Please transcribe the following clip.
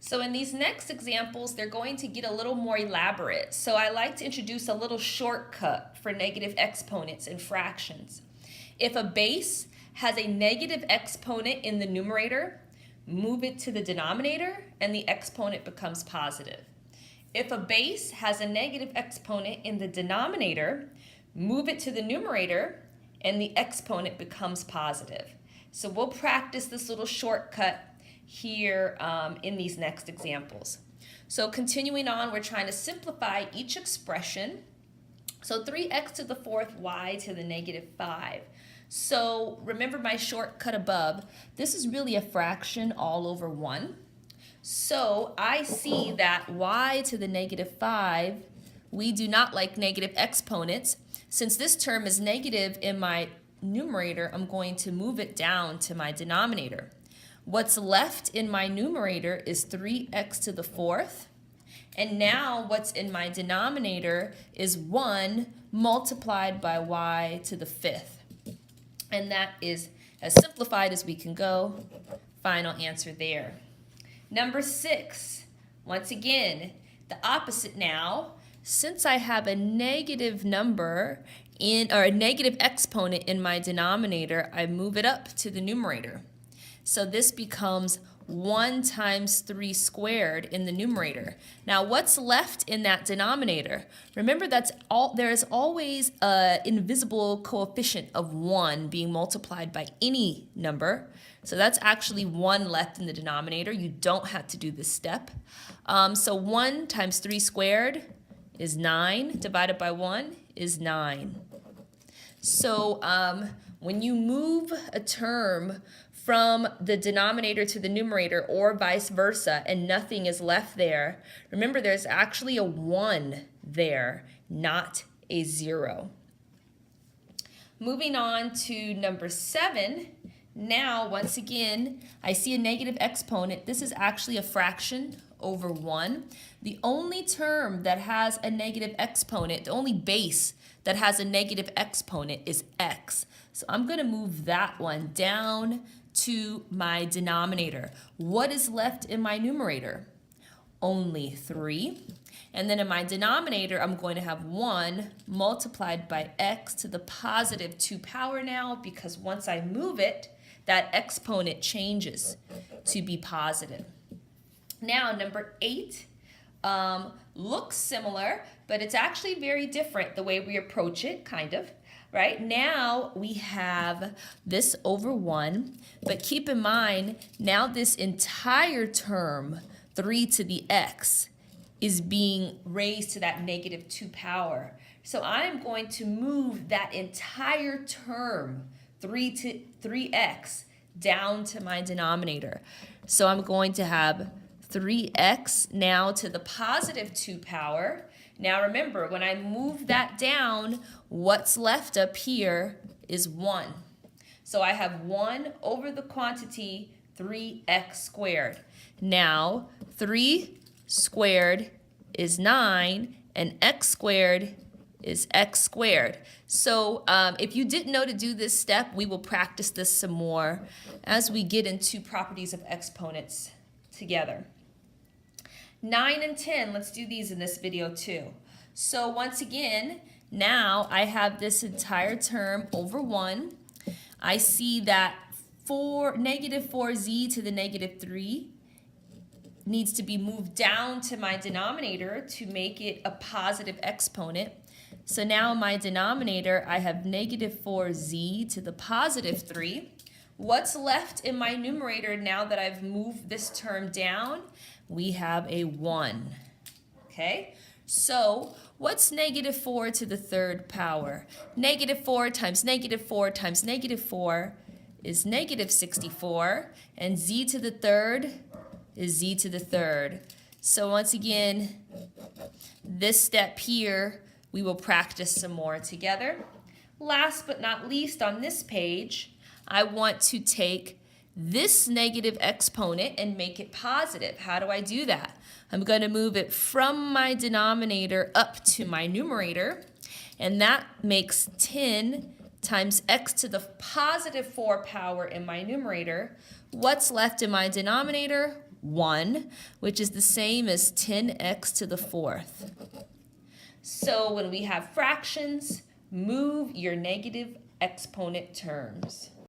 So in these next examples, they're going to get a little more elaborate. So I like to introduce a little shortcut for negative exponents and fractions. If a base has a negative exponent in the numerator, move it to the denominator and the exponent becomes positive. If a base has a negative exponent in the denominator, move it to the numerator and the exponent becomes positive. So we'll practice this little shortcut here in these next examples. So continuing on, we're trying to simplify each expression. So 3x to the fourth y to the negative 5. So remember my shortcut above, this is really a fraction all over 1. So I see that y to the negative 5, we do not like negative exponents. Since this term is negative in my numerator, I'm going to move it down to my denominator. What's left in my numerator is 3x to the fourth. And now what's in my denominator is 1 multiplied by y to the fifth. And that is as simplified as we can go. Final answer there. Number 6, once again, the opposite now. Since I have a negative number or a negative exponent in my denominator, I move it up to the numerator. So this becomes 1 times 3 squared in the numerator. Now what's left in that denominator? Remember there is always an invisible coefficient of 1 being multiplied by any number. So that's actually 1 left in the denominator. You don't have to do this step. So 1 times 3 squared is 9, divided by 1 is 9. So when you move a term from the denominator to the numerator or vice versa and nothing is left there, remember there's actually a 1 there, not a 0. Moving on to number 7, now once again I see a negative exponent. This is actually a fraction over 1. The only term that has a negative exponent, the only base that has a negative exponent is x. So I'm going to move that one down to my denominator. What is left in my numerator? Only 3. And then in my denominator, I'm going to have 1 multiplied by x to the positive 2 power now, because once I move it, that exponent changes to be positive. Now, number 8 looks similar, but it's actually very different the way we approach it, kind of. Right now we have this over 1, but keep in mind now this entire term 3 to the x is being raised to that negative 2 power. So I'm going to move that entire term 3x down to my denominator. So I'm going to have 3x now to the positive 2 power. Now remember, when I move that down, what's left up here is 1. So I have 1 over the quantity 3x squared. Now 3 squared is 9 and x squared is x squared. So if you didn't know to do this step, we will practice this some more as we get into properties of exponents together. 9 and 10, let's do these in this video too. So once again, now I have this entire term over 1. I see that negative 4z to the negative 3 needs to be moved down to my denominator to make it a positive exponent. So now in my denominator, I have negative 4z to the positive 3. What's left in my numerator now that I've moved this term down? We have a 1. Okay, so what's negative 4 to the third power? Negative 4 times negative 4 times negative 4 is negative 64, and z to the third is z to the third. So once again, this step here, we will practice some more together. Last but not least on this page, I want to take this negative exponent and make it positive. How do I do that? I'm going to move it from my denominator up to my numerator, and that makes 10 times x to the positive 4 power in my numerator. What's left in my denominator? 1, which is the same as 10x to the 4th. So when we have fractions, move your negative exponent terms.